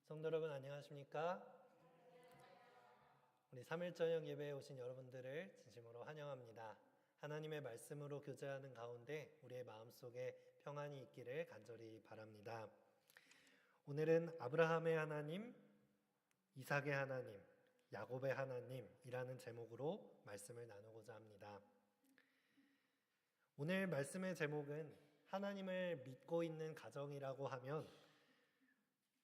성도 여러분 안녕하십니까? 우리 3일 저녁 예배에 오신 여러분들을 진심으로 환영합니다. 하나님의 말씀으로 교제하는 가운데 우리의 마음속에 평안이 있기를 간절히 바랍니다. 오늘은 아브라함의 하나님, 이삭의 하나님, 야곱의 하나님이라는 제목으로 말씀을 나누고자 합니다. 오늘 말씀의 제목은 하나님을 믿고 있는 가정이라고 하면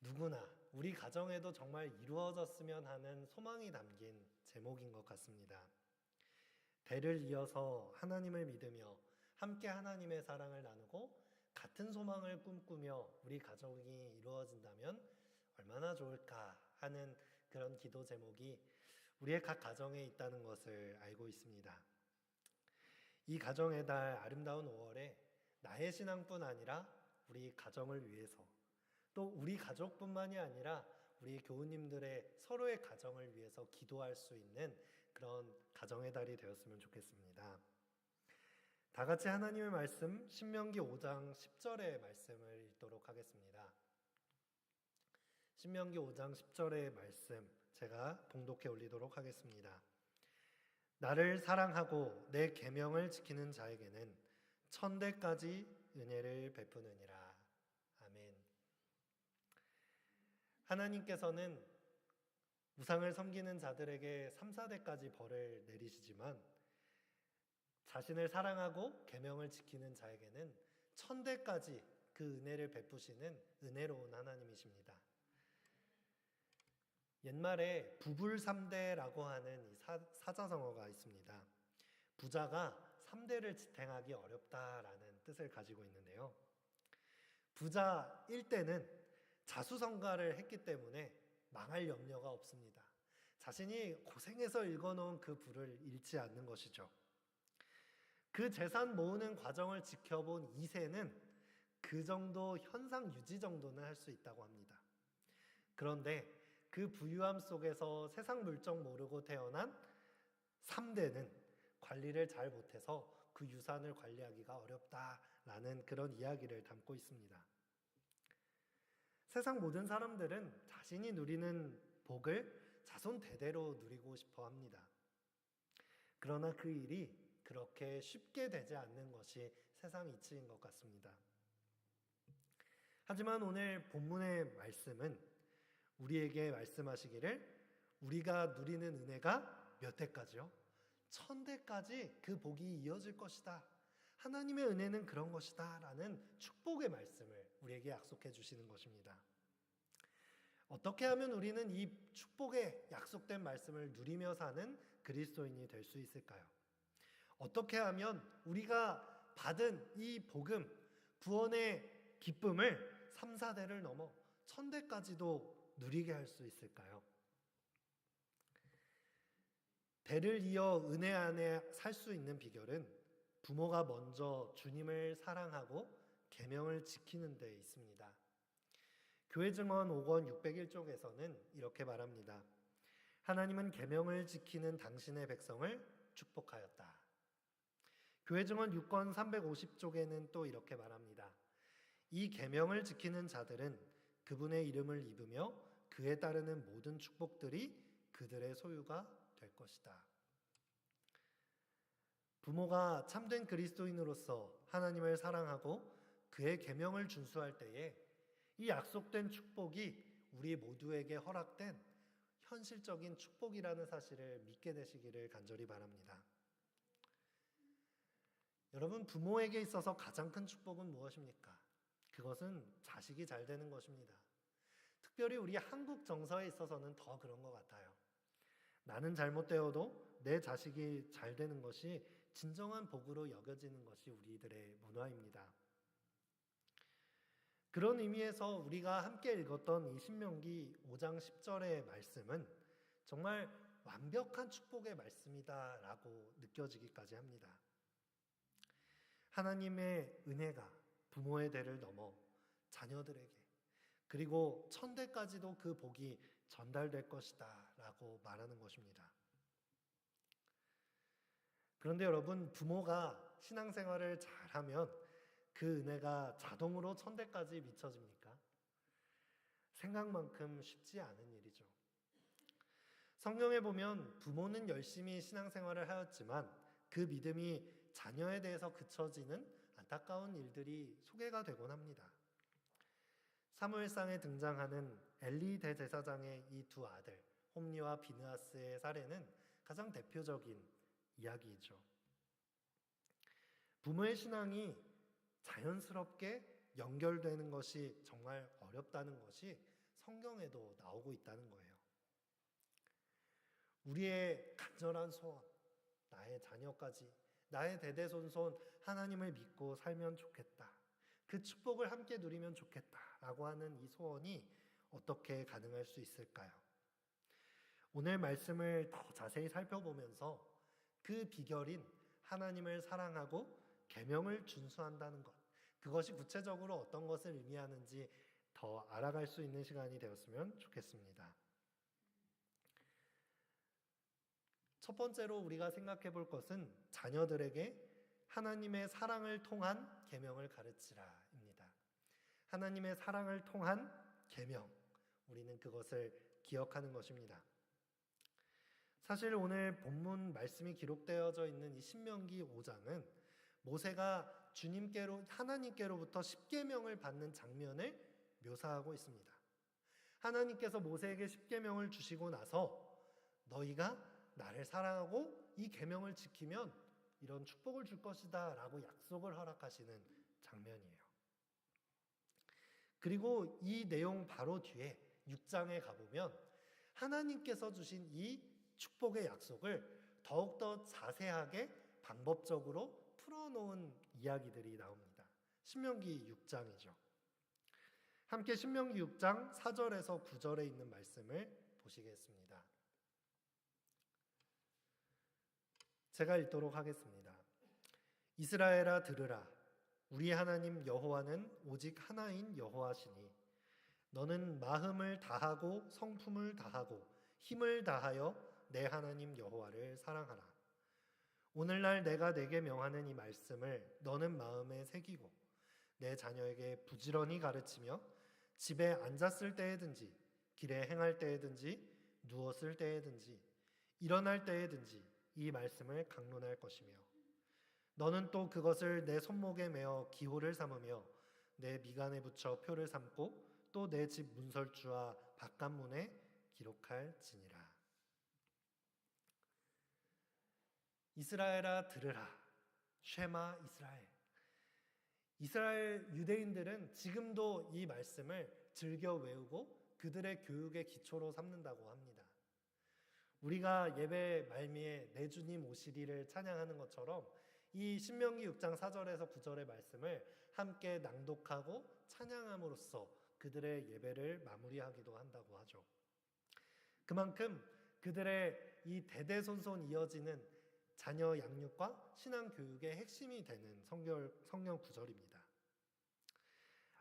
누구나 우리 가정에도 정말 이루어졌으면 하는 소망이 담긴 제목인 것 같습니다. 대를 이어서 하나님을 믿으며 함께 하나님의 사랑을 나누고 같은 소망을 꿈꾸며 우리 가정이 이루어진다면 얼마나 좋을까 하는 그런 기도 제목이 우리의 각 가정에 있다는 것을 알고 있습니다. 이 가정의 달 아름다운 5월에 나의 신앙뿐 아니라 우리 가정을 위해서 또 우리 가족뿐만이 아니라 우리 교우님들의 서로의 가정을 위해서 기도할 수 있는 그런 가정의 달이 되었으면 좋겠습니다. 다 같이 하나님의 말씀 신명기 5장 10절의 말씀을 읽도록 하겠습니다. 신명기 5장 10절의 말씀 제가 봉독해 올리도록 하겠습니다. 나를 사랑하고 내 계명을 지키는 자에게는 천대까지 은혜를 베푸느니라. 아멘. 하나님께서는 우상을 섬기는 자들에게 3, 4대까지 벌을 내리시지만 자신을 사랑하고 계명을 지키는 자에게는 1000대까지 그 은혜를 베푸시는 은혜로운 하나님이십니다. 옛말에 부불삼대라고 하는 이 사자성어가 있습니다. 부자가 3대를 지탱하기 어렵다라는 뜻을 가지고 있는데요. 부자 1대는 자수성가를 했기 때문에 망할 염려가 없습니다. 자신이 고생해서 읽어놓은 그 부를 잃지 않는 것이죠. 그 재산 모으는 과정을 지켜본 2세는 그 정도 현상 유지 정도는 할 수 있다고 합니다. 그런데 그 부유함 속에서 세상 물정 모르고 태어난 3대는 관리를 잘 못해서 그 유산을 관리하기가 어렵다라는 그런 이야기를 담고 있습니다. 세상 모든 사람들은 자신이 누리는 복을 자손 대대로 누리고 싶어 합니다. 그러나 그 일이 그렇게 쉽게 되지 않는 것이 세상 이치인 것 같습니다. 하지만 오늘 본문의 말씀은 우리에게 말씀하시기를 우리가 누리는 은혜가 몇 대까지요? 1000대까지 그 복이 이어질 것이다. 하나님의 은혜는 그런 것이다 라는 축복의 말씀을 우리에게 약속해 주시는 것입니다. 어떻게 하면 우리는 이 축복의 약속된 말씀을 누리며 사는 그리스도인이 될 수 있을까요? 어떻게 하면 우리가 받은 이 복음, 구원의 기쁨을 3, 4대를 넘어 1000대까지도 누리게 할 수 있을까요? 대를 이어 은혜 안에 살 수 있는 비결은 부모가 먼저 주님을 사랑하고 계명을 지키는 데 있습니다. 교회 증언 5권 601쪽에서는 이렇게 말합니다. 하나님은 계명을 지키는 당신의 백성을 축복하였다. 교회 증언 6권 350쪽에는 또 이렇게 말합니다. 이 계명을 지키는 자들은 그분의 이름을 입으며 그에 따르는 모든 축복들이 그들의 소유가 될 것이다. 부모가 참된 그리스도인으로서 하나님을 사랑하고 그의 계명을 준수할 때에 이 약속된 축복이 우리 모두에게 허락된 현실적인 축복이라는 사실을 믿게 되시기를 간절히 바랍니다. 여러분, 부모에게 있어서 가장 큰 축복은 무엇입니까? 그것은 자식이 잘 되는 것입니다. 특별히 우리 한국 정서에 있어서는 더 그런 것 같아요. 나는 잘못되어도 내 자식이 잘 되는 것이 진정한 복으로 여겨지는 것이 우리들의 문화입니다. 그런 의미에서 우리가 함께 읽었던 이 신명기 5장 10절의 말씀은 정말 완벽한 축복의 말씀이다라고 느껴지기까지 합니다. 하나님의 은혜가 부모의 대를 넘어 자녀들에게 그리고 1000대까지도 그 복이 전달될 것이다 라고 말하는 것입니다. 그런데 여러분, 부모가 신앙생활을 잘하면 그 은혜가 자동으로 1000대까지 미쳐집니까? 생각만큼 쉽지 않은 일이죠. 성경에 보면 부모는 열심히 신앙생활을 하였지만 그 믿음이 자녀에 대해서 그쳐지는 안타까운 일들이 소개가 되곤 합니다. 사무엘상에 등장하는 엘리 대제사장의 이 두 아들 홈리와 비느하스의 사례는 가장 대표적인 이야기이죠. 부모의 신앙이 자연스럽게 연결되는 것이 정말 어렵다는 것이 성경에도 나오고 있다는 거예요. 우리의 간절한 소원, 나의 자녀까지, 나의 대대손손 하나님을 믿고 살면 좋겠다. 그 축복을 함께 누리면 좋겠다라고 하는 이 소원이 어떻게 가능할 수 있을까요? 오늘 말씀을 더 자세히 살펴보면서 그 비결인 하나님을 사랑하고 계명을 준수한다는 것, 그것이 구체적으로 어떤 것을 의미하는지 더 알아갈 수 있는 시간이 되었으면 좋겠습니다. 첫 번째로 우리가 생각해 볼 것은 자녀들에게 하나님의 사랑을 통한 계명을 가르치라입니다. 하나님의 사랑을 통한 계명, 우리는 그것을 기억하는 것입니다. 사실 오늘 본문 말씀이 기록되어져 있는 이 신명기 5장은 모세가 주님께로 하나님께로부터 십계명을 받는 장면을 묘사하고 있습니다. 하나님께서 모세에게 십계명을 주시고 나서 너희가 나를 사랑하고 이 계명을 지키면 이런 축복을 줄 것이다 라고 약속을 허락하시는 장면이에요. 그리고 이 내용 바로 뒤에 6장에 가보면 하나님께서 주신 이 축복의 약속을 더욱더 자세하게 방법적으로 풀어놓은 이야기들이 나옵니다. 신명기 6장이죠. 함께 신명기 6장 4절에서 9절에 있는 말씀을 보시겠습니다. 제가 읽도록 하겠습니다. 이스라엘아 들으라. 우리 하나님 여호와는 오직 하나인 여호와시니 너는 마음을 다하고 성품을 다하고 힘을 다하여 내 하나님 여호와를 사랑하라. 오늘날 내가 내게 명하는 이 말씀을 너는 마음에 새기고 내 자녀에게 부지런히 가르치며 집에 앉았을 때에든지 길에 행할 때에든지 누웠을 때에든지 일어날 때에든지 이 말씀을 강론할 것이며 너는 또 그것을 내 손목에 메어 기호를 삼으며 내 미간에 붙여 표를 삼고 또 내 집 문설주와 바깥문에 기록할지니라. 이스라엘아 들으라. 쉐마 이스라엘. 이스라엘 유대인들은 지금도 이 말씀을 즐겨 외우고 그들의 교육의 기초로 삼는다고 합니다. 우리가 예배 말미에 내 주님 오시리를 찬양하는 것처럼 이 신명기 6장 4절에서 9절의 말씀을 함께 낭독하고 찬양함으로써 그들의 예배를 마무리하기도 한다고 하죠. 그만큼 그들의 이 대대손손 이어지는 자녀 양육과 신앙 교육의 핵심이 되는 성경 구절입니다.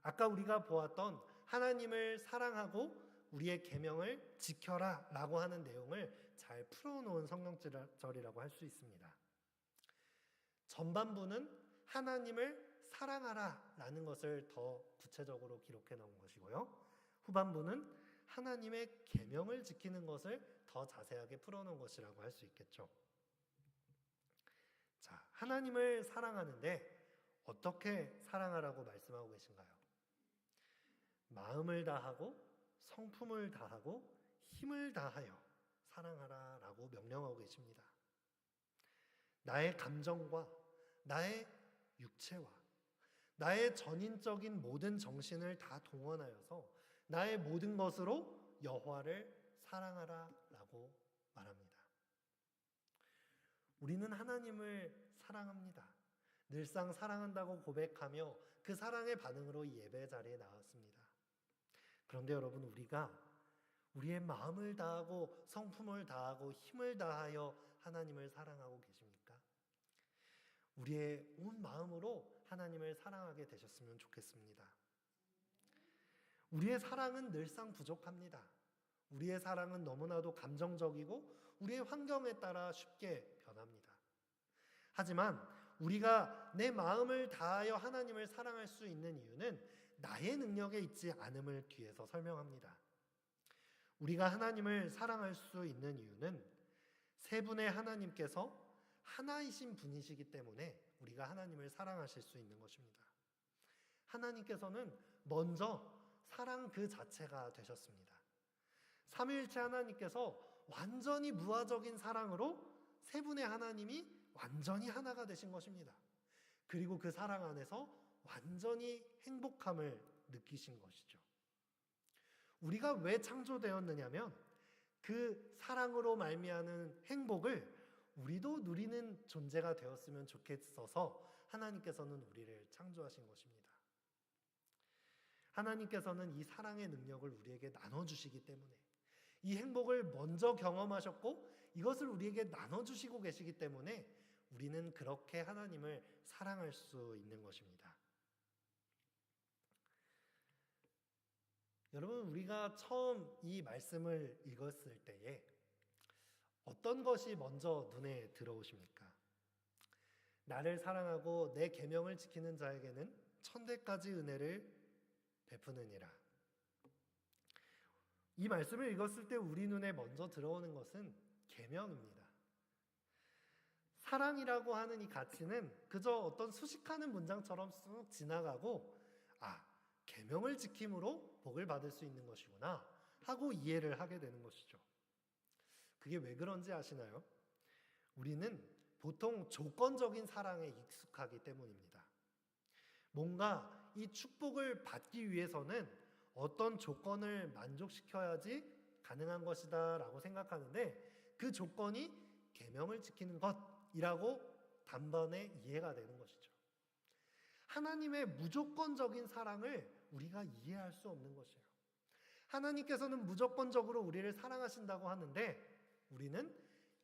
아까 우리가 보았던 하나님을 사랑하고 우리의 계명을 지켜라 라고 하는 내용을 잘 풀어놓은 성경절이라고 할 수 있습니다. 전반부는 하나님을 사랑하라 라는 것을 더 구체적으로 기록해 놓은 것이고요. 후반부는 하나님의 계명을 지키는 것을 더 자세하게 풀어놓은 것이라고 할 수 있겠죠. 자, 하나님을 사랑하는데 어떻게 사랑하라고 말씀하고 계신가요? 마음을 다하고 성품을 다하고 힘을 다하여 사랑하라 라고 명령하고 계십니다. 나의 감정과 나의 육체와 나의 전인적인 모든 정신을 다 동원하여서 나의 모든 것으로 여호와를 사랑하라 라고 말합니다. 우리는 하나님을 사랑합니다. 늘상 사랑한다고 고백하며 그 사랑의 반응으로 이 예배 자리에 나왔습니다. 그런데 여러분, 우리가 우리의 마음을 다하고 성품을 다하고 힘을 다하여 하나님을 사랑하고 계십니까? 우리의 온 마음으로 하나님을 사랑하게 되셨으면 좋겠습니다. 우리의 사랑은 늘상 부족합니다. 우리의 사랑은 너무나도 감정적이고 우리의 환경에 따라 쉽게 변합니다. 하지만 우리가 내 마음을 다하여 하나님을 사랑할 수 있는 이유는 나의 능력에 있지 않음을 뒤에서 설명합니다. 우리가 하나님을 사랑할 수 있는 이유는 세 분의 하나님께서 하나이신 분이시기 때문에 우리가 하나님을 사랑하실 수 있는 것입니다. 하나님께서는 먼저 사랑 그 자체가 되셨습니다. 삼위일체 하나님께서 완전히 무화적인 사랑으로 세 분의 하나님이 완전히 하나가 되신 것입니다. 그리고 그 사랑 안에서 완전히 행복함을 느끼신 것이죠. 우리가 왜 창조되었느냐면 그 사랑으로 말미암은 행복을 우리도 누리는 존재가 되었으면 좋겠어서 하나님께서는 우리를 창조하신 것입니다. 하나님께서는 이 사랑의 능력을 우리에게 나눠주시기 때문에, 이 행복을 먼저 경험하셨고 이것을 우리에게 나눠주시고 계시기 때문에 우리는 그렇게 하나님을 사랑할 수 있는 것입니다. 여러분, 우리가 처음 이 말씀을 읽었을 때에 어떤 것이 먼저 눈에 들어오십니까? 나를 사랑하고 내 계명을 지키는 자에게는 천대까지 은혜를 베푸느니라. 이 말씀을 읽었을 때 우리 눈에 먼저 들어오는 것은 계명입니다. 사랑이라고 하는 이 가치는 그저 어떤 수식하는 문장처럼 쑥 지나가고, 계명을 지킴으로 복을 받을 수 있는 것이구나 하고 이해를 하게 되는 것이죠. 그게 왜 그런지 아시나요? 우리는 보통 조건적인 사랑에 익숙하기 때문입니다. 뭔가 이 축복을 받기 위해서는 어떤 조건을 만족시켜야지 가능한 것이다 라고 생각하는데, 그 조건이 계명을 지키는 것이라고 단번에 이해가 되는 것이죠. 하나님의 무조건적인 사랑을 우리가 이해할 수 없는 것이에요. 하나님께서는 무조건적으로 우리를 사랑하신다고 하는데 우리는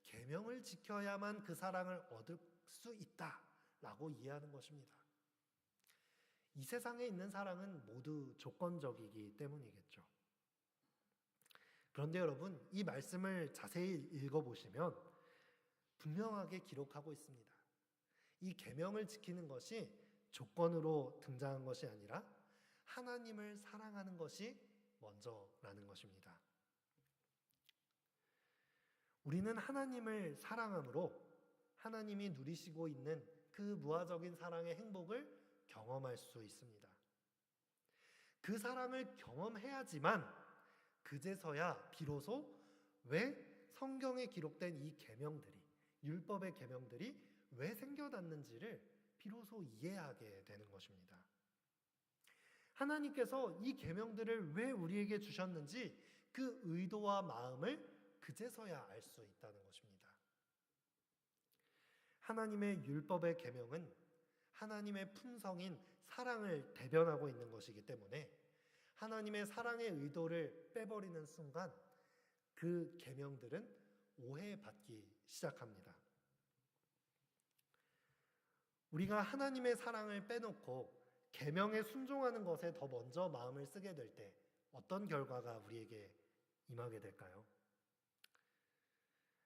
계명을 지켜야만 그 사랑을 얻을 수 있다라고 이해하는 것입니다. 이 세상에 있는 사랑은 모두 조건적이기 때문이겠죠. 그런데 여러분, 이 말씀을 자세히 읽어보시면 분명하게 기록하고 있습니다. 이 계명을 지키는 것이 조건으로 등장한 것이 아니라 하나님을 사랑하는 것이 먼저라는 것입니다. 우리는 하나님을 사랑함으로 하나님이 누리시고 있는 그 무화적인 사랑의 행복을 경험할 수 있습니다. 그 사랑을 경험해야지만 그제서야 비로소 왜 성경에 기록된 이 계명들이, 율법의 계명들이 왜 생겨났는지를 비로소 이해하게 되는 것입니다. 하나님께서 이 계명들을 왜 우리에게 주셨는지 그 의도와 마음을 그제서야 알 수 있다는 것입니다. 하나님의 율법의 계명은 하나님의 품성인 사랑을 대변하고 있는 것이기 때문에 하나님의 사랑의 의도를 빼버리는 순간 그 계명들은 오해받기 시작합니다. 우리가 하나님의 사랑을 빼놓고 계명에 순종하는 것에 더 먼저 마음을 쓰게 될 때 어떤 결과가 우리에게 임하게 될까요?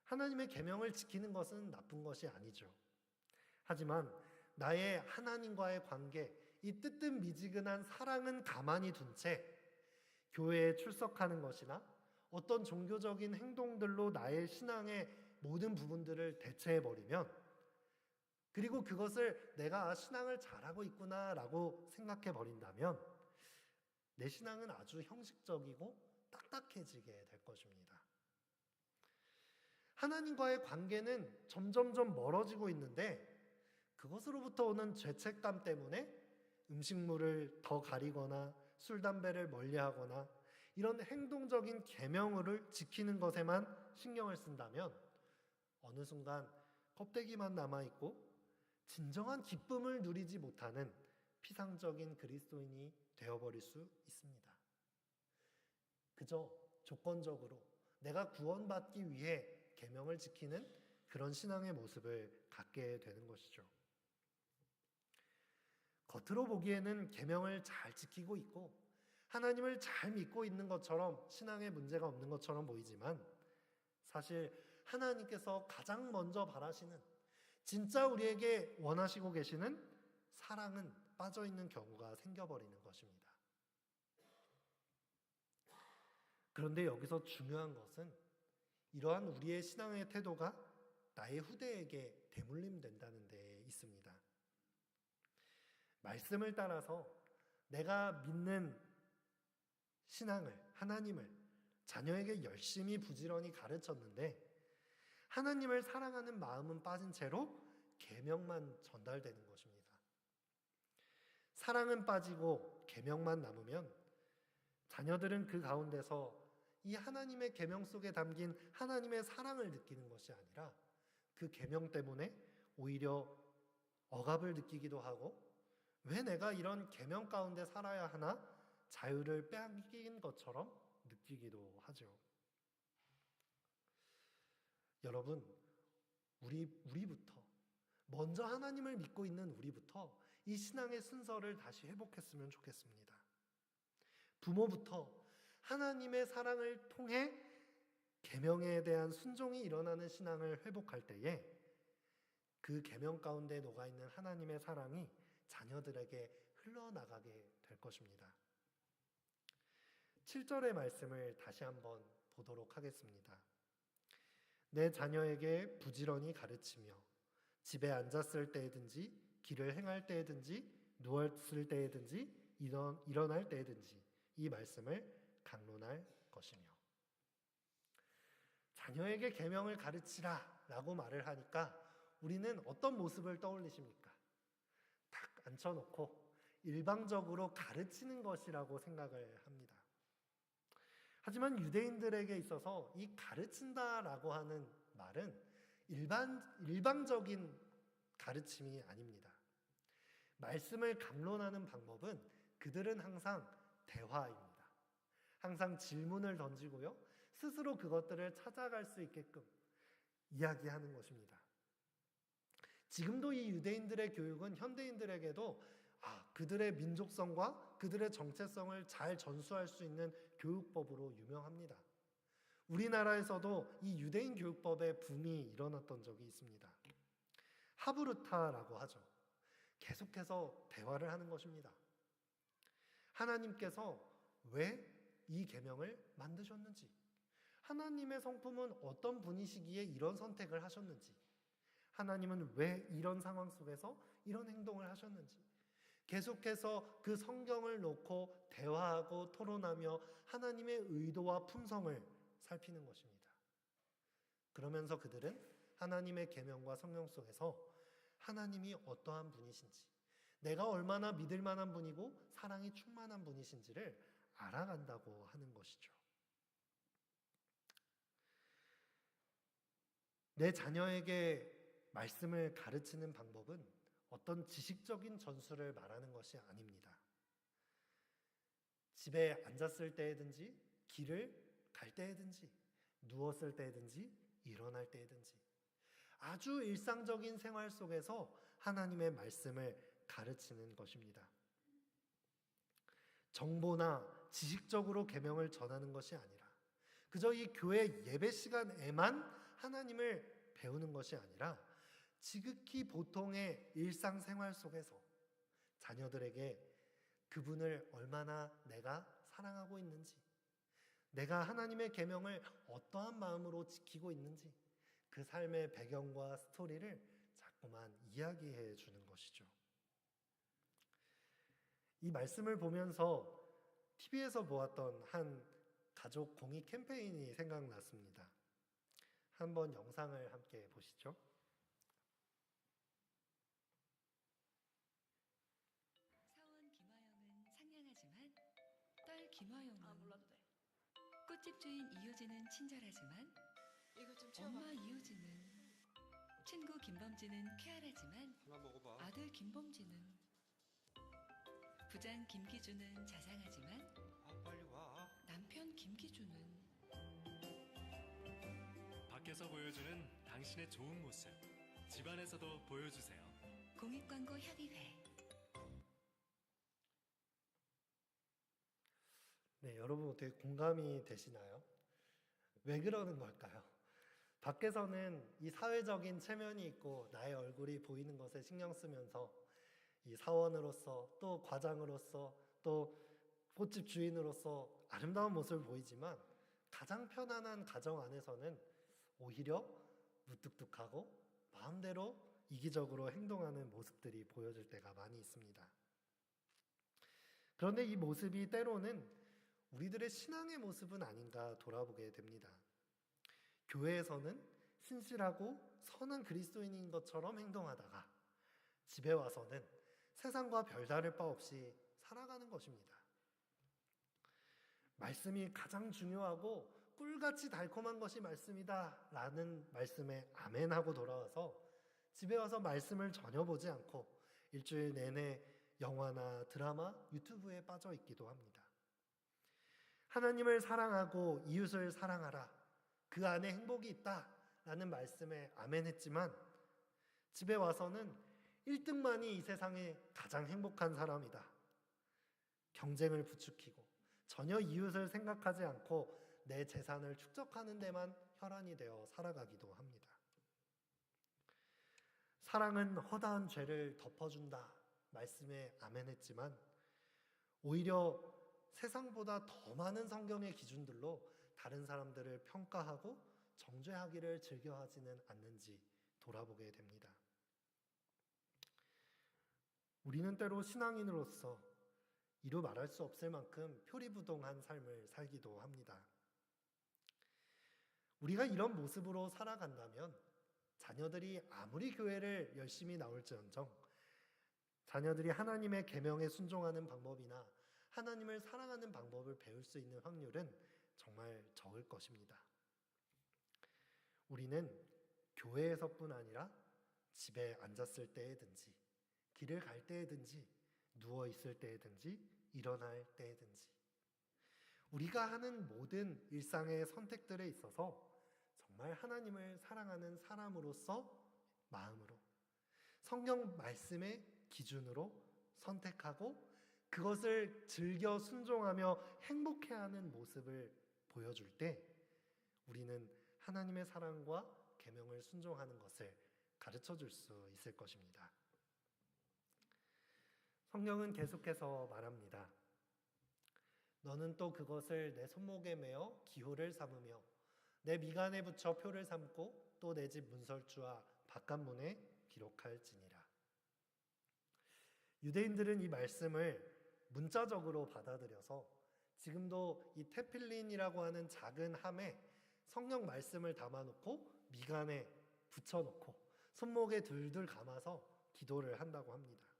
하나님의 계명을 지키는 것은 나쁜 것이 아니죠. 하지만 나의 하나님과의 관계, 이 뜨뜻미지근한 사랑은 가만히 둔 채 교회에 출석하는 것이나 어떤 종교적인 행동들로 나의 신앙의 모든 부분들을 대체해버리면, 그리고 그것을 내가 신앙을 잘하고 있구나라고 생각해버린다면 내 신앙은 아주 형식적이고 딱딱해지게 될 것입니다. 하나님과의 관계는 점점점 멀어지고 있는데 그것으로부터 오는 죄책감 때문에 음식물을 더 가리거나 술, 담배를 멀리하거나 이런 행동적인 계명을 지키는 것에만 신경을 쓴다면 어느 순간 껍데기만 남아있고 진정한 기쁨을 누리지 못하는 피상적인 그리스도인이 되어버릴 수 있습니다. 그저 조건적으로 내가 구원받기 위해 계명을 지키는 그런 신앙의 모습을 갖게 되는 것이죠. 겉으로 보기에는 계명을 잘 지키고 있고 하나님을 잘 믿고 있는 것처럼 신앙에 문제가 없는 것처럼 보이지만 사실 하나님께서 가장 먼저 바라시는, 진짜 우리에게 원하시고 계시는 사랑은 빠져있는 경우가 생겨버리는 것입니다. 그런데 여기서 중요한 것은 이러한 우리의 신앙의 태도가 나의 후대에게 대물림된다는 데 있습니다. 말씀을 따라서 내가 믿는 신앙을, 하나님을 자녀에게 열심히 부지런히 가르쳤는데 하나님을 사랑하는 마음은 빠진 채로 계명만 전달되는 것입니다. 사랑은 빠지고 계명만 남으면 자녀들은 그 가운데서 이 하나님의 계명 속에 담긴 하나님의 사랑을 느끼는 것이 아니라 그 계명 때문에 오히려 억압을 느끼기도 하고 왜 내가 이런 계명 가운데 살아야 하나 자유를 빼앗긴 것처럼 느끼기도 하죠. 여러분, 우리부터 먼저 하나님을 믿고 있는 우리부터 이 신앙의 순서를 다시 회복했으면 좋겠습니다. 부모부터 하나님의 사랑을 통해 계명에 대한 순종이 일어나는 신앙을 회복할 때에 그 계명 가운데 녹아있는 하나님의 사랑이 자녀들에게 흘러나가게 될 것입니다. 7절의 말씀을 다시 한번 보도록 하겠습니다. 내 자녀에게 부지런히 가르치며 집에 앉았을 때에든지 길을 행할 때에든지 누웠을 때에든지 일어날 때에든지 이 말씀을 강론할 것이며. 자녀에게 계명을 가르치라 라고 말을 하니까 우리는 어떤 모습을 떠올리십니까? 딱 앉혀놓고 일방적으로 가르치는 것이라고 생각을 합니다. 하지만 유대인들에게 있어서 이 가르친다라고 하는 말은 일방적인 가르침이 아닙니다. 말씀을 강론하는 방법은 그들은 항상 대화입니다. 항상 질문을 던지고요. 스스로 그것들을 찾아갈 수 있게끔 이야기하는 것입니다. 지금도 이 유대인들의 교육은 현대인들에게도 그들의 민족성과 그들의 정체성을 잘 전수할 수 있는 교육법으로 유명합니다. 우리나라에서도 이 유대인 교육법의 붐이 일어났던 적이 있습니다. 하브루타라고 하죠. 계속해서 대화를 하는 것입니다. 하나님께서 왜 이 계명을 만드셨는지, 하나님의 성품은 어떤 분이시기에 이런 선택을 하셨는지, 하나님은 왜 이런 상황 속에서 이런 행동을 하셨는지 계속해서 그 성경을 놓고 대화하고 토론하며 하나님의 의도와 품성을 살피는 것입니다. 그러면서 그들은 하나님의 계명과 성경 속에서 하나님이 어떠한 분이신지, 내가 얼마나 믿을 만한 분이고 사랑이 충만한 분이신지를 알아간다고 하는 것이죠. 내 자녀에게 말씀을 가르치는 방법은 어떤 지식적인 전수를 말하는 것이 아닙니다. 집에 앉았을 때에든지 길을 갈 때에든지 누웠을 때에든지 일어날 때에든지 아주 일상적인 생활 속에서 하나님의 말씀을 가르치는 것입니다. 정보나 지식적으로 계명을 전하는 것이 아니라 그저 이 교회 예배 시간에만 하나님을 배우는 것이 아니라 지극히 보통의 일상생활 속에서 자녀들에게 그분을 얼마나 내가 사랑하고 있는지, 내가 하나님의 계명을 어떠한 마음으로 지키고 있는지 그 삶의 배경과 스토리를 자꾸만 이야기해 주는 것이죠. 이 말씀을 보면서 TV에서 보았던 한 가족 공익 캠페인이 생각났습니다. 한번 영상을 함께 보시죠. 사원 김화영은 상냥하지만 딸 김화영은 꽃집 주인 이효진은 친절하지만 엄마 이효진은 친구 김범진은 쾌활하지만 하나 먹어봐. 아들 김범진은 부장 김기준은 자상하지만 빨리 와. 남편 김기준은 밖에서 보여주는 당신의 좋은 모습, 집안에서도 보여주세요. 공익광고 협의회. 네, 여러분 어떻게 공감이 되시나요? 왜 그러는 걸까요? 밖에서는 이 사회적인 체면이 있고 나의 얼굴이 보이는 것에 신경 쓰면서 이 사원으로서 또 과장으로서 또 꽃집 주인으로서 아름다운 모습을 보이지만 가장 편안한 가정 안에서는 오히려 무뚝뚝하고 마음대로 이기적으로 행동하는 모습들이 보여질 때가 많이 있습니다. 그런데 이 모습이 때로는 우리들의 신앙의 모습은 아닌가 돌아보게 됩니다. 교회에서는 신실하고 선한 그리스도인인 것처럼 행동하다가 집에 와서는 세상과 별다를 바 없이 살아가는 것입니다. 말씀이 가장 중요하고 꿀같이 달콤한 것이 말씀이다 라는 말씀에 아멘하고 돌아와서 집에 와서 말씀을 전혀 보지 않고 일주일 내내 영화나 드라마, 유튜브에 빠져 있기도 합니다. 하나님을 사랑하고 이웃을 사랑하라, 그 안에 행복이 있다 라는 말씀에 아멘했지만 집에 와서는 1등만이 이 세상에 가장 행복한 사람이다, 경쟁을 부추기고 전혀 이웃을 생각하지 않고 내 재산을 축적하는 데만 혈안이 되어 살아가기도 합니다. 사랑은 허다한 죄를 덮어준다 말씀에 아멘했지만 오히려 세상보다 더 많은 성경의 기준들로 다른 사람들을 평가하고 정죄하기를 즐겨하지는 않는지 돌아보게 됩니다. 우리는 때로 신앙인으로서 이루 말할 수 없을 만큼 표리부동한 삶을 살기도 합니다. 우리가 이런 모습으로 살아간다면 자녀들이 아무리 교회를 열심히 나올지언정 자녀들이 하나님의 계명에 순종하는 방법이나 하나님을 사랑하는 방법을 배울 수 있는 확률은 정말 적을 것입니다. 우리는 교회에서뿐 아니라 집에 앉았을 때에든지 길을 갈 때에든지 누워 있을 때에든지 일어날 때에든지 우리가 하는 모든 일상의 선택들에 있어서 정말 하나님을 사랑하는 사람으로서 마음으로 성경 말씀의 기준으로 선택하고 그것을 즐겨 순종하며 행복해하는 모습을 보여줄 때 우리는 하나님의 사랑과 계명을 순종하는 것을 가르쳐 줄 수 있을 것입니다. 성경은 계속해서 말합니다. 너는 또 그것을 내 손목에 매어 기호를 삼으며 내 미간에 붙여 표를 삼고 또 내 집 문설주와 바깥문에 기록할지니라. 유대인들은 이 말씀을 문자적으로 받아들여서 지금도 이 테필린이라고 하는 작은 함에 성경 말씀을 담아놓고 미간에 붙여놓고 손목에 둘둘 감아서 기도를 한다고 합니다.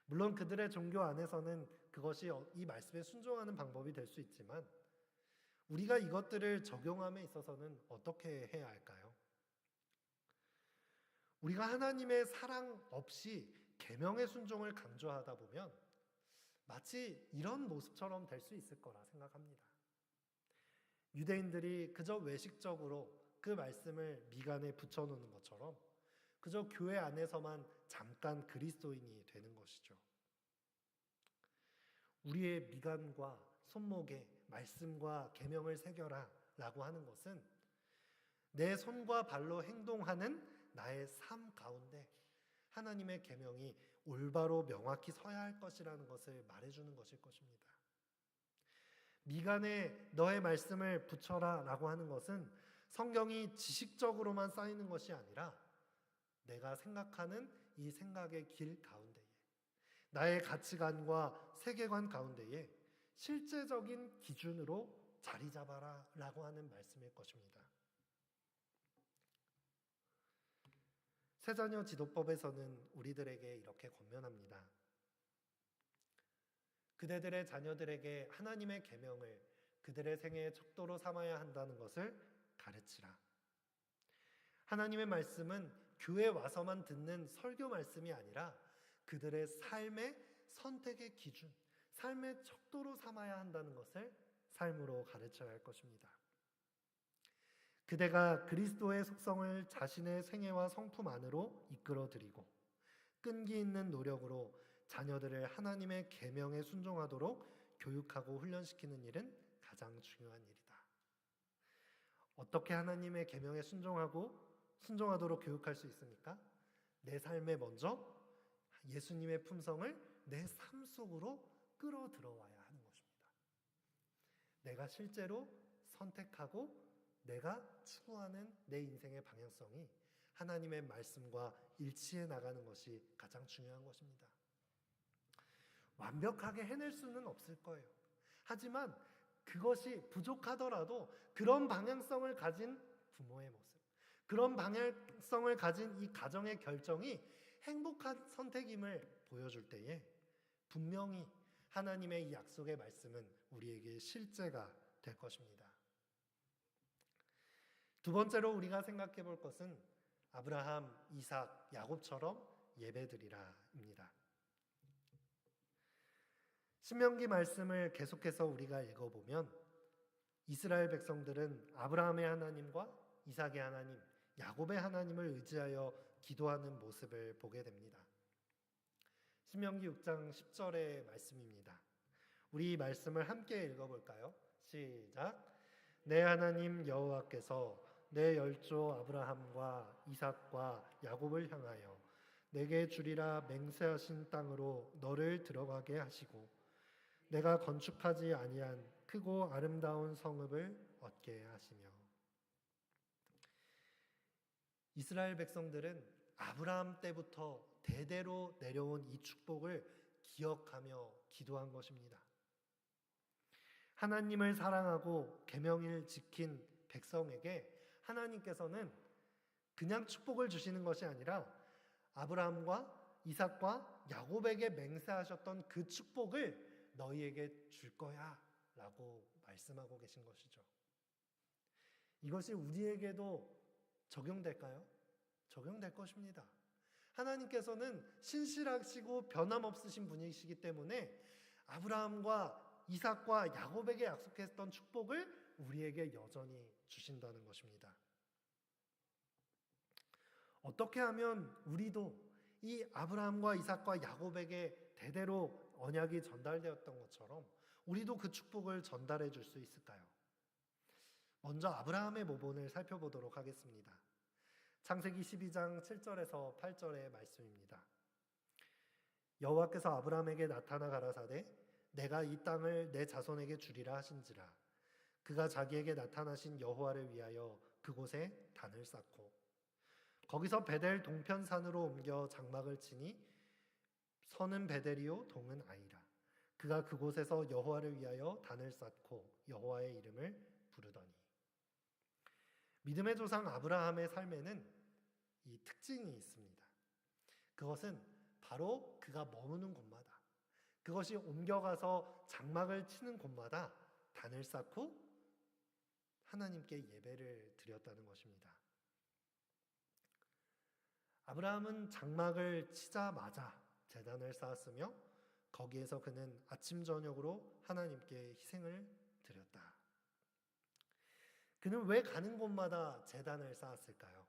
물론 그들의 종교 안에서는 그것이 이 말씀에 순종하는 방법이 될 수 있지만 우리가 이것들을 적용함에 있어서는 어떻게 해야 할까요? 우리가 하나님의 사랑 없이 계명의 순종을 강조하다 보면 마치 이런 모습처럼 될 수 있을 거라 생각합니다. 유대인들이 그저 외식적으로 그 말씀을 미간에 붙여놓는 것처럼 그저 교회 안에서만 잠깐 그리스도인이 되는 것이죠. 우리의 미간과 손목에 말씀과 계명을 새겨라 라고 하는 것은 내 손과 발로 행동하는 나의 삶 가운데 하나님의 계명이 올바로 명확히 서야 할 것이라는 것을 말해주는 것일 것입니다. 미간에 너의 말씀을 붙여라 라고 하는 것은 성경이 지식적으로만 쌓이는 것이 아니라 내가 생각하는 이 생각의 길 가운데에 나의 가치관과 세계관 가운데에 실제적인 기준으로 자리 잡아라 라고 하는 말씀일 것입니다. 새자녀 지도법에서는 우리들에게 이렇게 권면합니다. 그대들의 자녀들에게 하나님의 계명을 그들의 생애의 척도로 삼아야 한다는 것을 가르치라. 하나님의 말씀은 교회 와서만 듣는 설교 말씀이 아니라 그들의 삶의 선택의 기준, 삶의 척도로 삼아야 한다는 것을 삶으로 가르쳐야 할 것입니다. 그대가 그리스도의 속성을 자신의 생애와 성품 안으로 이끌어들이고 끈기 있는 노력으로 자녀들을 하나님의 계명에 순종하도록 교육하고 훈련시키는 일은 가장 중요한 일이다. 어떻게 하나님의 계명에 순종하도록 교육할 수 있습니까? 내 삶에 먼저 예수님의 품성을 내 삶 속으로 끌어들어와야 하는 것입니다. 내가 실제로 선택하고 내가 추구하는 내 인생의 방향성이 하나님의 말씀과 일치해 나가는 것이 가장 중요한 것입니다. 완벽하게 해낼 수는 없을 거예요. 하지만 그것이 부족하더라도 그런 방향성을 가진 부모의 모습, 그런 방향성을 가진 이 가정의 결정이 행복한 선택임을 보여줄 때에 분명히 하나님의 이 약속의 말씀은 우리에게 실제가 될 것입니다. 두 번째로 우리가 생각해 볼 것은 아브라함, 이삭, 야곱처럼 예배드리라입니다. 신명기 말씀을 계속해서 우리가 읽어보면 이스라엘 백성들은 아브라함의 하나님과 이삭의 하나님, 야곱의 하나님을 의지하여 기도하는 모습을 보게 됩니다. 신명기 6장 10절의 말씀입니다. 우리 이 말씀을 함께 읽어볼까요? 시작. 내 하나님 여호와께서 내 열조 아브라함과 이삭과 야곱을 향하여 내게 주리라 맹세하신 땅으로 너를 들어가게 하시고 내가 건축하지 아니한 크고 아름다운 성읍을 얻게 하시며. 이스라엘 백성들은 아브라함 때부터 대대로 내려온 이 축복을 기억하며 기도한 것입니다. 하나님을 사랑하고 계명을 지킨 백성에게 하나님께서는 그냥 축복을 주시는 것이 아니라 아브라함과 이삭과 야곱에게 맹세하셨던 그 축복을 너희에게 줄 거야 라고 말씀하고 계신 것이죠. 이것이 우리에게도 적용될까요? 적용될 것입니다. 하나님께서는 신실하시고 변함없으신 분이시기 때문에 아브라함과 이삭과 야곱에게 약속했던 축복을 우리에게 여전히 주신다는 것입니다. 어떻게 하면 우리도 이 아브라함과 이삭과 야곱에게 대대로 언약이 전달되었던 것처럼 우리도 그 축복을 전달해 줄 수 있을까요? 먼저 아브라함의 모본을 살펴보도록 하겠습니다. 창세기 12장 7절에서 8절의 말씀입니다. 여호와께서 아브라함에게 나타나 가라사대 내가 이 땅을 내 자손에게 주리라 하신지라. 그가 자기에게 나타나신 여호와를 위하여 그곳에 단을 쌓고 거기서 베델 동편산으로 옮겨 장막을 치니 서는 베델이요 동은 아이라. 그가 그곳에서 여호와를 위하여 단을 쌓고 여호와의 이름을 부르더니. 믿음의 조상 아브라함의 삶에는 이 특징이 있습니다. 그것은 바로 그가 머무는 곳마다, 그것이 옮겨가서 장막을 치는 곳마다 단을 쌓고 하나님께 예배를 드렸다는 것입니다. 아브라함은 장막을 치자마자 제단을 쌓았으며 거기에서 그는 아침 저녁으로 하나님께 희생을 드렸다. 그는 왜 가는 곳마다 제단을 쌓았을까요?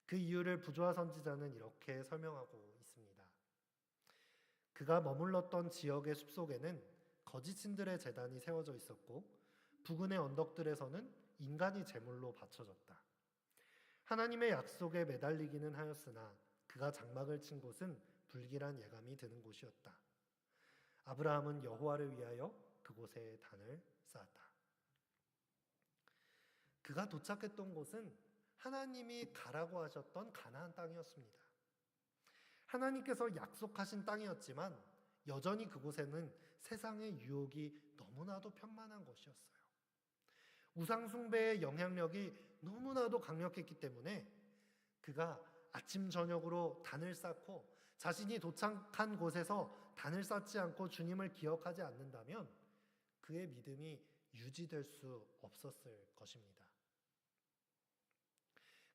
그 이유를 부조화 선지자는 이렇게 설명하고 있습니다. 그가 머물렀던 지역의 숲속에는 거짓신들의 제단이 세워져 있었고 부근의 언덕들에서는 인간이 제물로 바쳐졌다. 하나님의 약속에 매달리기는 하였으나 그가 장막을 친 곳은 불길한 예감이 드는 곳이었다. 아브라함은 여호와를 위하여 그곳에 단을 쌓았다. 그가 도착했던 곳은 하나님이 가라고 하셨던 가나안 땅이었습니다. 하나님께서 약속하신 땅이었지만 여전히 그곳에는 세상의 유혹이 너무나도 편만한 것이었어요. 우상 숭배의 영향력이 너무나도 강력했기 때문에 그가 아침 저녁으로 단을 쌓고 자신이 도착한 곳에서 단을 쌓지 않고 주님을 기억하지 않는다면 그의 믿음이 유지될 수 없었을 것입니다.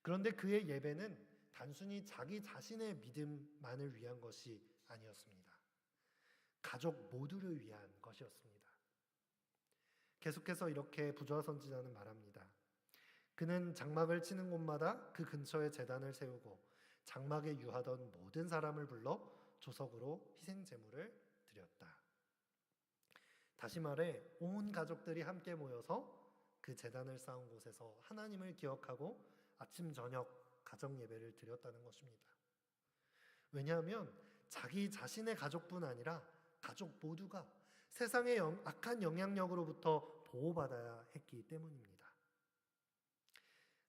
그런데 그의 예배는 단순히 자기 자신의 믿음만을 위한 것이 아니었습니다. 가족 모두를 위한 것이었습니다. 계속해서 이렇게 부조화 선지자는 말합니다. 그는 장막을 치는 곳마다 그 근처에 제단을 세우고 장막에 유하던 모든 사람을 불러 조석으로 희생 제물을 드렸다. 다시 말해 온 가족들이 함께 모여서 그 제단을 쌓은 곳에서 하나님을 기억하고 아침 저녁 가정 예배를 드렸다는 것입니다. 왜냐하면 자기 자신의 가족뿐 아니라 가족 모두가 세상의 악한 영향력으로부터 보호받아야 했기 때문입니다.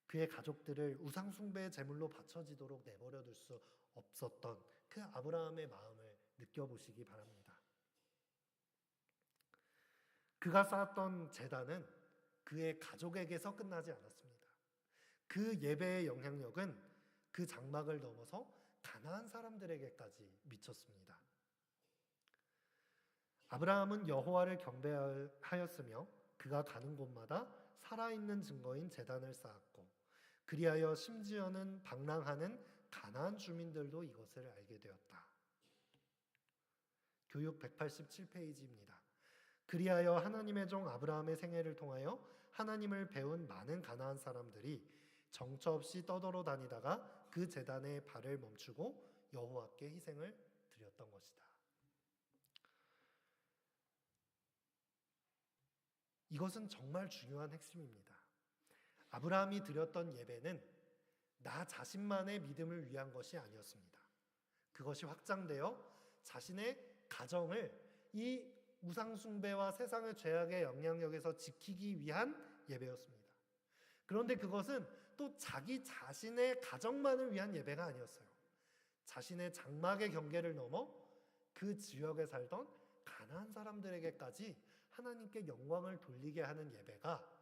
그의 가족들을 우상숭배의 제물로 바쳐지도록 내버려둘 수 없었던 그 아브라함의 마음을 느껴보시기 바랍니다. 그가 쌓았던 제단은 그의 가족에게서 끝나지 않았습니다. 그 예배의 영향력은 그 장막을 넘어서 가나안 사람들에게까지 미쳤습니다. 아브라함은 여호와를 경배하였으며 그가 가는 곳마다 살아있는 증거인 제단을 쌓았고 그리하여 심지어는 방랑하는 가나안 주민들도 이것을 알게 되었다. 교육 187페이지입니다. 그리하여 하나님의 종 아브라함의 생애를 통하여 하나님을 배운 많은 가나안 사람들이 정처 없이 떠돌아 다니다가 그 제단에 발을 멈추고 여호와께 희생을 드렸던 것이다. 이것은 정말 중요한 핵심입니다. 아브라함이 드렸던 예배는 나 자신만의 믿음을 위한 것이 아니었습니다. 그것이 확장되어 자신의 가정을 이 우상숭배와 세상의 죄악의 영향력에서 지키기 위한 예배였습니다. 그런데 그것은 또 자기 자신의 가정만을 위한 예배가 아니었어요. 자신의 장막의 경계를 넘어 그 지역에 살던 가나안 사람들에게까지 하나님께 영광을 돌리게 하는 예배가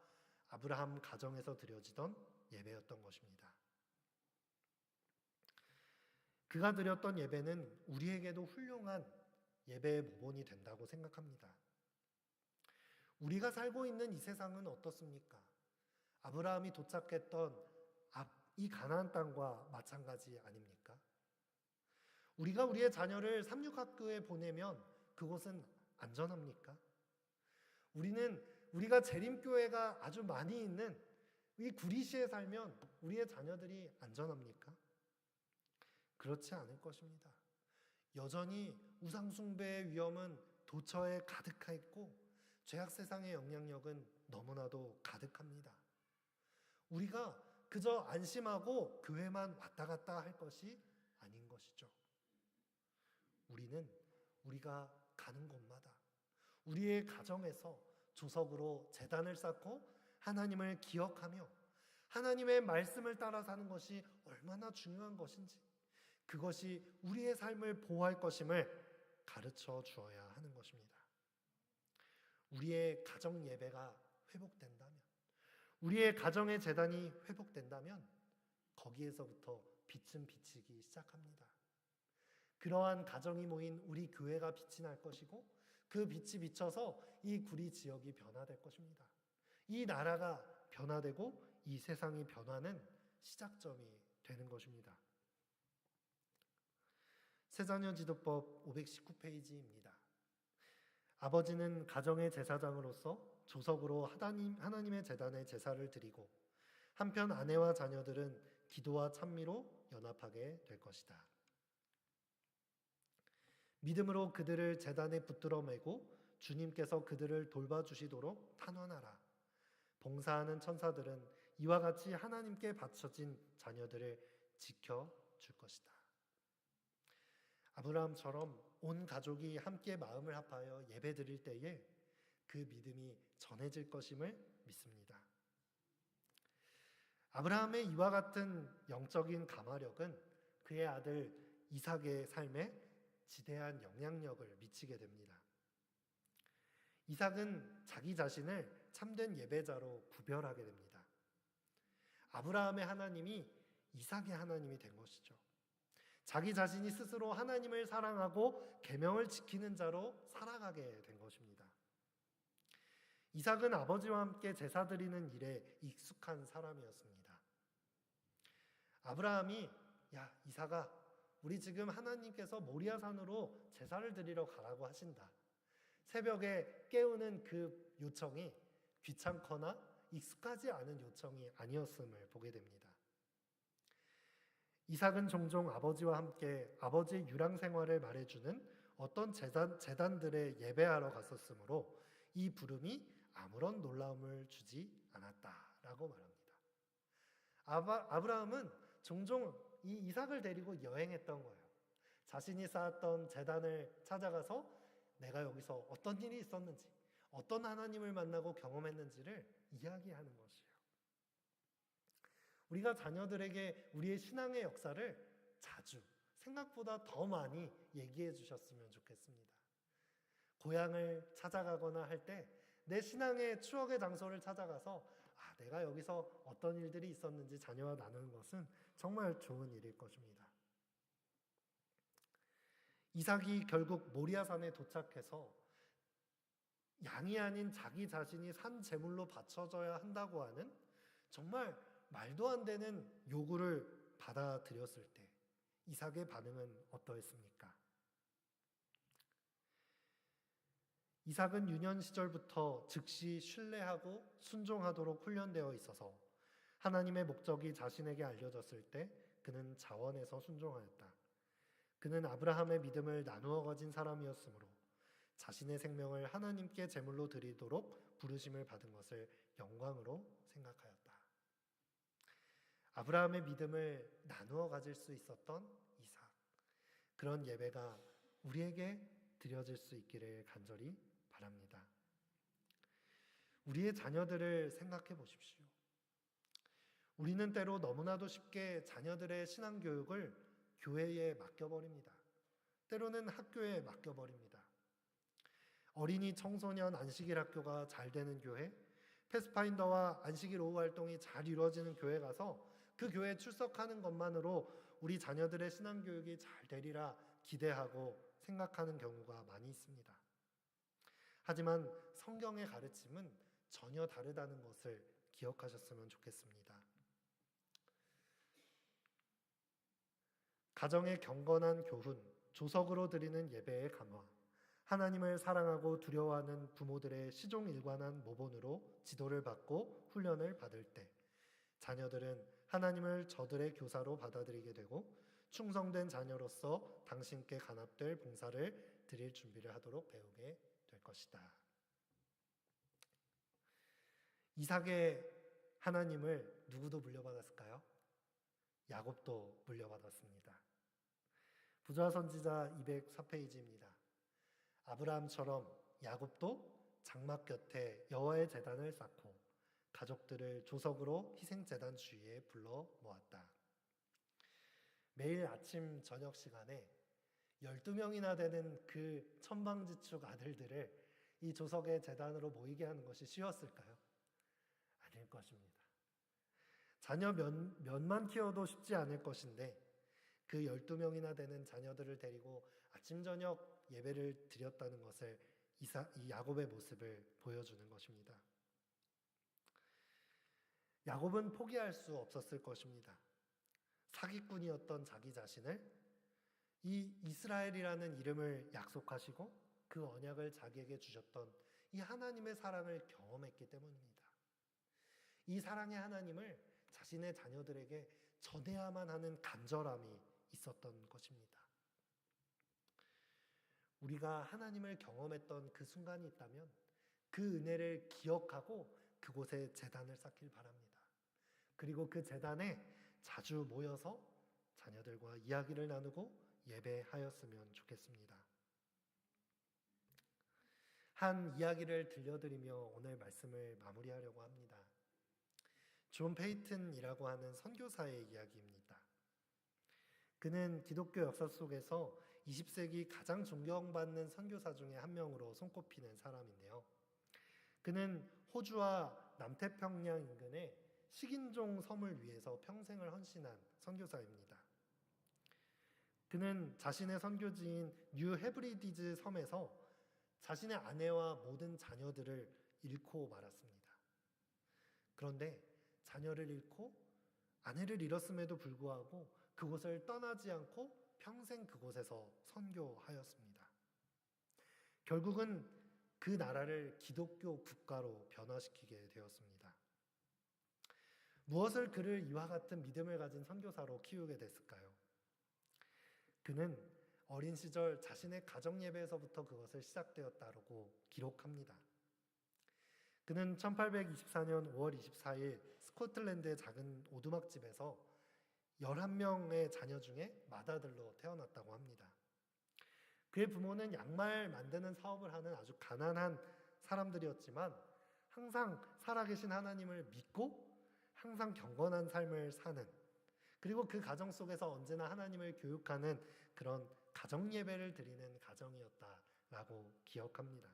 아브라함 가정에서 드려지던 예배였던 것입니다. 그가 드렸던 예배는 우리에게도 훌륭한 예배의 모본이 된다고 생각합니다. 우리가 살고 있는 이 세상은 어떻습니까? 아브라함이 도착했던 이 가나안 땅과 마찬가지 아닙니까? 우리가 우리의 자녀를 삼육학교에 보내면 그곳은 안전합니까? 우리가 재림교회가 아주 많이 있는 이 구리시에 살면 우리의 자녀들이 안전합니까? 그렇지 않을 것입니다. 여전히 우상숭배의 위험은 도처에 가득하 있고 죄악 세상의 영향력은 너무나도 가득합니다. 우리가 그저 안심하고 교회만 왔다 갔다 할 것이 아닌 것이죠. 우리는 우리가 가는 곳마다 우리의 가정에서 조석으로 제단을 쌓고 하나님을 기억하며 하나님의 말씀을 따라 사는 것이 얼마나 중요한 것인지 그것이 우리의 삶을 보호할 것임을 가르쳐 주어야 하는 것입니다. 우리의 가정 예배가 회복된다면 우리의 가정의 제단이 회복된다면 거기에서부터 빛은 비치기 시작합니다. 그러한 가정이 모인 우리 교회가 빛이 날 것이고 그 빛이 비쳐서 이 구리 지역이 변화될 것입니다. 이 나라가 변화되고 이 세상이 변화는 시작점이 되는 것입니다. 새자녀 지도법 519페이지입니다. 아버지는 가정의 제사장으로서 조석으로 하나님의 제단에 제사를 드리고 한편 아내와 자녀들은 기도와 찬미로 연합하게 될 것이다. 믿음으로 그들을 제단에 붙들어 매고 주님께서 그들을 돌봐주시도록 탄원하라. 봉사하는 천사들은 이와 같이 하나님께 바쳐진 자녀들을 지켜줄 것이다. 아브라함처럼 온 가족이 함께 마음을 합하여 예배드릴 때에 그 믿음이 전해질 것임을 믿습니다. 아브라함의 이와 같은 영적인 가마력은 그의 아들 이삭의 삶에 지대한 영향력을 미치게 됩니다. 이삭은 자기 자신을 참된 예배자로 구별하게 됩니다. 아브라함의 하나님이 이삭의 하나님이 된 것이죠. 자기 자신이 스스로 하나님을 사랑하고 계명을 지키는 자로 살아가게 된 것입니다. 이삭은 아버지와 함께 제사 드리는 일에 익숙한 사람이었습니다. 아브라함이 야 이삭아 우리 지금 하나님께서 모리아산으로 제사를 드리러 가라고 하신다. 새벽에 깨우는 그 요청이 귀찮거나 익숙하지 않은 요청이 아니었음을 보게 됩니다. 이삭은 종종 아버지와 함께 아버지의 유랑 생활을 말해주는 어떤 제단들에 예배하러 갔었으므로 이 부름이 아무런 놀라움을 주지 않았다라고 말합니다. 아브라함은 종종 이 이삭을 데리고 여행했던 거예요. 자신이 쌓았던 제단을 찾아가서 내가 여기서 어떤 일이 있었는지, 어떤 하나님을 만나고 경험했는지를 이야기하는 것이에요. 우리가 자녀들에게 우리의 신앙의 역사를 자주, 생각보다 더 많이 얘기해 주셨으면 좋겠습니다. 고향을 찾아가거나 할 때 내 신앙의 추억의 장소를 찾아가서 내가 여기서 어떤 일들이 있었는지 자녀와 나누는 것은 정말 좋은 일일 것입니다. 이삭이 결국 모리아산에 도착해서 양이 아닌 자기 자신이 산 제물로 바쳐져야 한다고 하는 정말 말도 안 되는 요구를 받아들였을 때 이삭의 반응은 어떠했습니까? 이삭은 유년 시절부터 즉시 신뢰하고 순종하도록 훈련되어 있어서 하나님의 목적이 자신에게 알려졌을 때 그는 자원해서 순종하였다. 그는 아브라함의 믿음을 나누어 가진 사람이었으므로 자신의 생명을 하나님께 제물로 드리도록 부르심을 받은 것을 영광으로 생각하였다. 아브라함의 믿음을 나누어 가질 수 있었던 이삭. 그런 예배가 우리에게 드려질 수 있기를 간절히 바랍니다. 우리의 자녀들을 생각해 보십시오. 우리는 때로 너무나도 쉽게 자녀들의 신앙교육을 교회에 맡겨버립니다. 때로는 학교에 맡겨버립니다. 어린이, 청소년, 안식일 학교가 잘 되는 교회, 패스파인더와 안식일 오후 활동이 잘 이루어지는 교회 가서 그 교회에 출석하는 것만으로 우리 자녀들의 신앙교육이 잘 되리라 기대하고 생각하는 경우가 많이 있습니다. 하지만 성경의 가르침은 전혀 다르다는 것을 기억하셨으면 좋겠습니다. 가정의 경건한 교훈, 조석으로 드리는 예배의 강화, 하나님을 사랑하고 두려워하는 부모들의 시종일관한 모본으로 지도를 받고 훈련을 받을 때 자녀들은 하나님을 저들의 교사로 받아들이게 되고 충성된 자녀로서 당신께 간합될 봉사를 드릴 준비를 하도록 배우게 될 것이다. 이삭의 하나님을 누구도 물려받았을까요? 야곱도 물려받았습니다. 부자 선지자 204페이지입니다. 아브라함처럼 야곱도 장막 곁에 여호와의 제단을 쌓고 가족들을 조석으로 희생제단 주위에 불러 모았다. 매일 아침 저녁 시간에 12명이나 되는 그 천방지축 아들들을 이 조석의 제단으로 모이게 하는 것이 쉬웠을까요? 아닐 것입니다. 자녀 몇만 키워도 쉽지 않을 것인데 그 12명이나 되는 자녀들을 데리고 아침 저녁 예배를 드렸다는 것을 이 야곱의 모습을 보여주는 것입니다. 야곱은 포기할 수 없었을 것입니다. 사기꾼이었던 자기 자신을 이 이스라엘이라는 이름을 약속하시고 그 언약을 자기에게 주셨던 이 하나님의 사랑을 경험했기 때문입니다. 이 사랑의 하나님을 자신의 자녀들에게 전해야만 하는 간절함이 있었던 것입니다. 우리가 하나님을 경험했던 그 순간이 있다면 그 은혜를 기억하고 그곳에 제단을 쌓길 바랍니다. 그리고 그 제단에 자주 모여서 자녀들과 이야기를 나누고 예배하였으면 좋겠습니다. 한 이야기를 들려드리며 오늘 말씀을 마무리하려고 합니다. 존 페이튼이라고 하는 선교사의 이야기입니다. 그는 기독교 역사 속에서 20세기 가장 존경받는 선교사 중에 한 명으로 손꼽히는 사람인데요. 그는 호주와 남태평양 인근의 식인종 섬을 위해서 평생을 헌신한 선교사입니다. 그는 자신의 선교지인 뉴 헤브리디즈 섬에서 자신의 아내와 모든 자녀들을 잃고 말았습니다. 그런데 자녀를 잃고 아내를 잃었음에도 불구하고 그곳을 떠나지 않고 평생 그곳에서 선교하였습니다. 결국은 그 나라를 기독교 국가로 변화시키게 되었습니다. 무엇을 그를 이와 같은 믿음을 가진 선교사로 키우게 됐을까요? 그는 어린 시절 자신의 가정 예배에서부터 그것을 시작되었다고 기록합니다. 그는 1824년 5월 24일 스코틀랜드의 작은 오두막집에서 11명의 자녀 중에 맏아들로 태어났다고 합니다. 그의 부모는 양말 만드는 사업을 하는 아주 가난한 사람들이었지만 항상 살아계신 하나님을 믿고 항상 경건한 삶을 사는, 그리고 그 가정 속에서 언제나 하나님을 교육하는 그런 가정 예배를 드리는 가정이었다라고 기억합니다.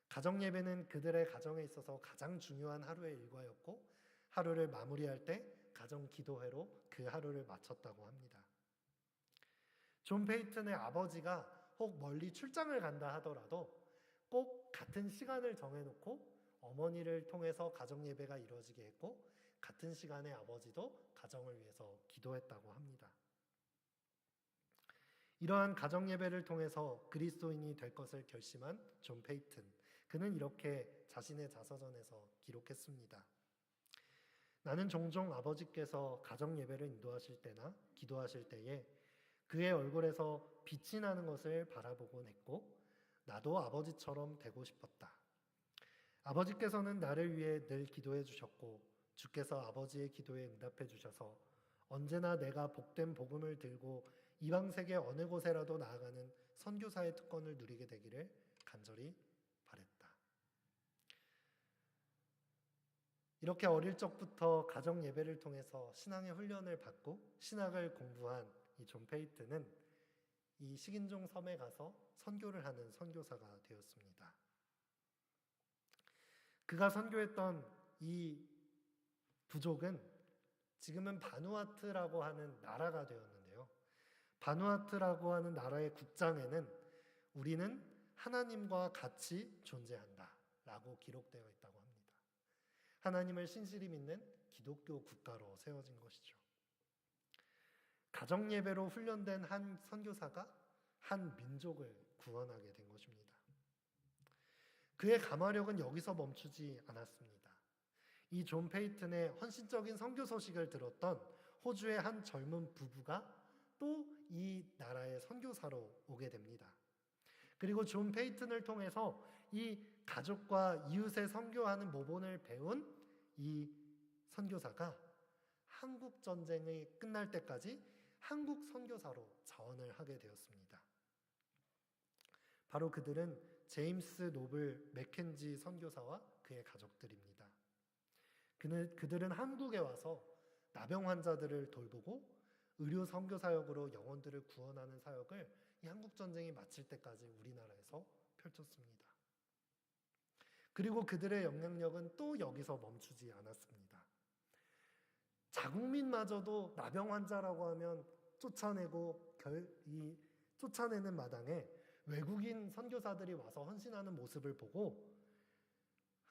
가정 예배는 그들의 가정에 있어서 가장 중요한 하루의 일과였고 하루를 마무리할 때 가정 기도회로 그 하루를 마쳤다고 합니다. 존 페이튼의 아버지가 혹 멀리 출장을 간다 하더라도 꼭 같은 시간을 정해놓고 어머니를 통해서 가정 예배가 이루어지게 했고 같은 시간에 아버지도 가정을 위해서 기도했다고 합니다. 이러한 가정 예배를 통해서 그리스도인이 될 것을 결심한 존 페이튼, 그는 이렇게 자신의 자서전에서 기록했습니다. 나는 종종 아버지께서 가정 예배를 인도하실 때나 기도하실 때에 그의 얼굴에서 빛이 나는 것을 바라보곤 했고 나도 아버지처럼 되고 싶었다. 아버지께서는 나를 위해 늘 기도해 주셨고 주께서 아버지의 기도에 응답해 주셔서 언제나 내가 복된 복음을 들고 이방 세계 어느 곳에라도 나아가는 선교사의 특권을 누리게 되기를 간절히 바랬다. 이렇게 어릴 적부터 가정 예배를 통해서 신앙의 훈련을 받고 신학을 공부한 이 존 페이튼은 이 식인종 섬에 가서 선교를 하는 선교사가 되었습니다. 그가 선교했던 이 부족은 지금은 바누아투라고 하는 나라가 되었는데요. 바누아투라고 하는 나라의 국장에는 우리는 하나님과 같이 존재한다 라고 기록되어 있다고 합니다. 하나님을 신실히 믿는 기독교 국가로 세워진 것이죠. 가정 예배로 훈련된 한 선교사가 한 민족을 구원하게 된 것입니다. 그의 가마력은 여기서 멈추지 않았습니다. 이 존 페이튼의 헌신적인 선교 소식을 들었던 호주의 한 젊은 부부가 또 이 나라의 선교사로 오게 됩니다. 그리고 존 페이튼을 통해서 이 가족과 이웃에 선교하는 모본을 배운 이 선교사가 한국 전쟁이 끝날 때까지 한국 선교사로 자원을 하게 되었습니다. 바로 그들은 제임스 노블 맥켄지 선교사와 그의 가족들입니다. 그들은 한국에 와서 나병 환자들을 돌보고 의료 선교 사역으로 영혼들을 구원하는 사역을 이 한국 전쟁이 마칠 때까지 우리나라에서 펼쳤습니다. 그리고 그들의 영향력은 또 여기서 멈추지 않았습니다. 자국민마저도 나병 환자라고 하면 쫓아내는 마당에 외국인 선교사들이 와서 헌신하는 모습을 보고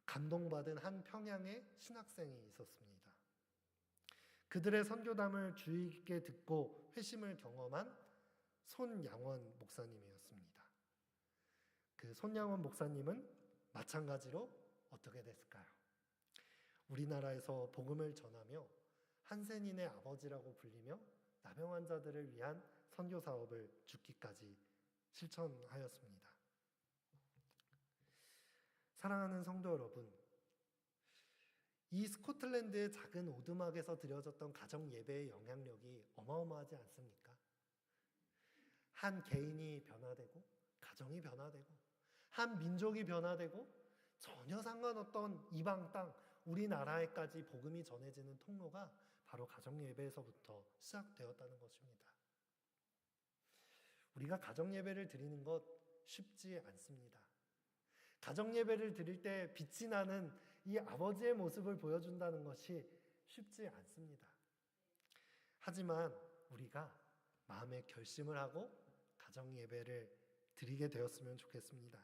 감동받은 한 평양의 신학생이 있었습니다. 그들의 선교담을 주의 깊게 듣고 회심을 경험한 손양원 목사님이었습니다. 그 손양원 목사님은 마찬가지로 어떻게 됐을까요? 우리나라에서 복음을 전하며 한센인의 아버지라고 불리며 나병 환자들을 위한 선교 사업을 죽기까지 실천하였습니다. 사랑하는 성도 여러분, 이 스코틀랜드의 작은 오두막에서 드려졌던 가정 예배의 영향력이 어마어마하지 않습니까? 한 개인이 변화되고 가정이 변화되고 한 민족이 변화되고 전혀 상관없던 이방 땅 우리나라에까지 복음이 전해지는 통로가 바로 가정 예배에서부터 시작되었다는 것입니다. 우리가 가정 예배를 드리는 것 쉽지 않습니다. 가정 예배를 드릴 때 빛이 나는 이 아버지의 모습을 보여준다는 것이 쉽지 않습니다. 하지만 우리가 마음의 결심을 하고 가정 예배를 드리게 되었으면 좋겠습니다.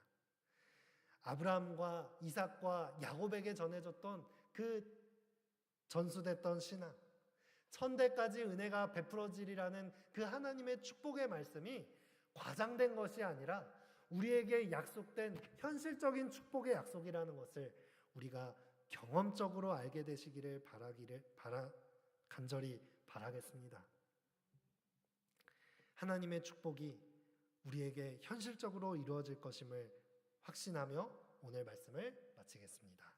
아브라함과 이삭과 야곱에게 전해졌던 그 전수됐던 신앙, 천대까지 은혜가 베풀어지리라는 그 하나님의 축복의 말씀이 과장된 것이 아니라 우리에게 약속된 현실적인 축복의 약속이라는 것을 우리가 경험적으로 알게 되시기를 간절히 바라겠습니다. 하나님의 축복이 우리에게 현실적으로 이루어질 것임을 확신하며 오늘 말씀을 마치겠습니다.